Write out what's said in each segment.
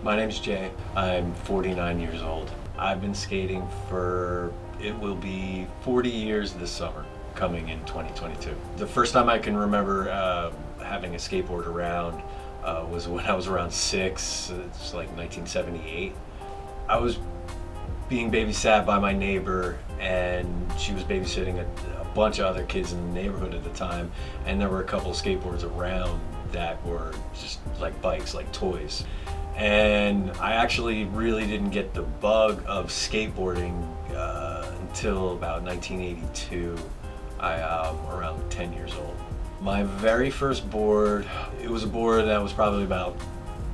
My name's Jay. I'm 49 years old. I've been skating it will be 40 years this summer, coming in 2022. The first time I can remember having a skateboard around was when I was around 6. It's like 1978. I was being babysat by my neighbor, and she was babysitting a bunch of other kids in the neighborhood at the time, and there were a couple of skateboards around that were just like bikes, like toys. And I actually really didn't get the bug of skateboarding until about 1982. Around 10 years old. My very first board, it was a board that was probably about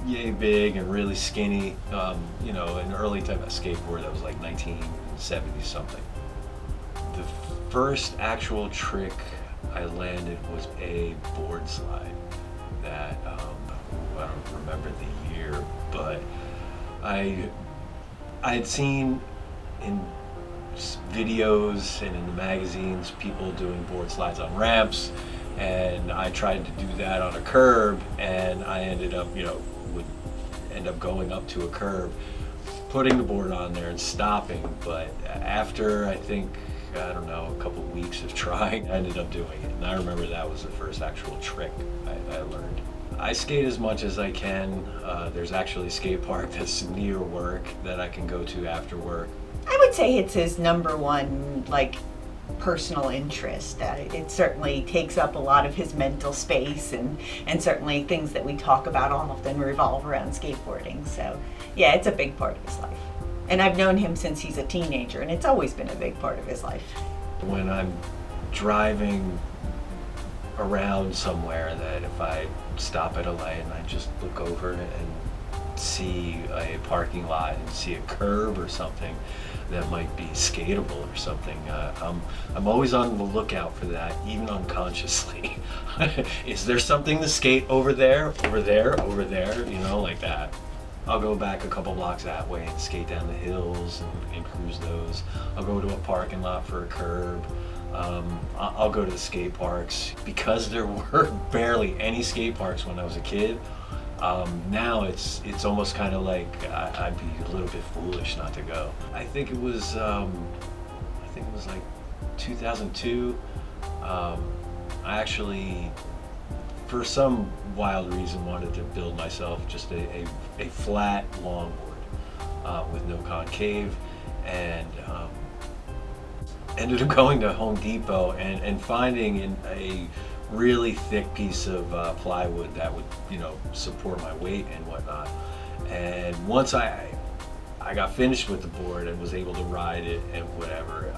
yay big and really skinny, an early type of skateboard that was like 1970 something. The first actual trick I landed was a board slide that, I don't remember the year, but I had seen in videos and in the magazines people doing board slides on ramps, and I tried to do that on a curb, and I ended up, would end up going up to a curb, putting the board on there and stopping. But after, I think, I don't know, a couple weeks of trying, I ended up doing it. And I remember that was the first actual trick I learned. I skate as much as I can. There's actually a skate park that's near work that I can go to after work. I would say it's his number one, personal interest. It certainly takes up a lot of his mental space, and certainly things that we talk about often revolve around skateboarding. So yeah, it's a big part of his life. And I've known him since he's a teenager, and it's always been a big part of his life. When I'm driving around somewhere, that if I stop at a light and I just look over and see a parking lot and see a curb or something that might be skatable or something, I'm always on the lookout for that, even unconsciously. Is there something to skate over there, over there, over there, like that? I'll go back a couple blocks that way and skate down the hills and cruise those. I'll go to a parking lot for a curb. I'll go to the skate parks. Because there were barely any skate parks when I was a kid, now it's almost kind of like I'd be a little bit foolish not to go. I think it was like 2002. I actually, for some wild reason, wanted to build myself just a flat longboard with no concave, and ended up going to Home Depot and finding a really thick piece of plywood that would, support my weight and whatnot. And once I got finished with the board and was able to ride it and whatever,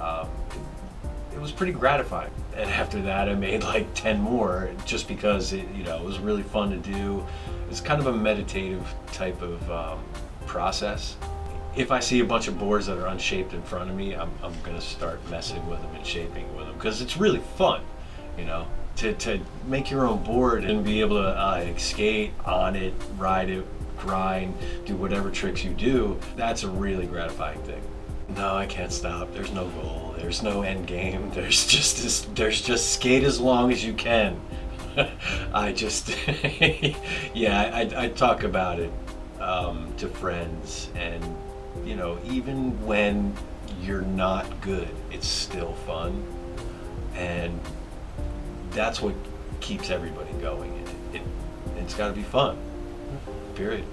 it was pretty gratifying. And after that, I made like 10 more, just because it was really fun to do. It's kind of a meditative type of process. If I see a bunch of boards that are unshaped in front of me, I'm gonna start messing with them and shaping with them, because it's really fun, to make your own board and be able to skate on it, ride it, grind, do whatever tricks you do. That's a really gratifying thing. No, I can't stop. There's no goal. There's no end game. There's just skate as long as you can. I just, yeah, I talk about it to friends, and even when you're not good, it's still fun, and that's what keeps everybody going. It's got to be fun. Period.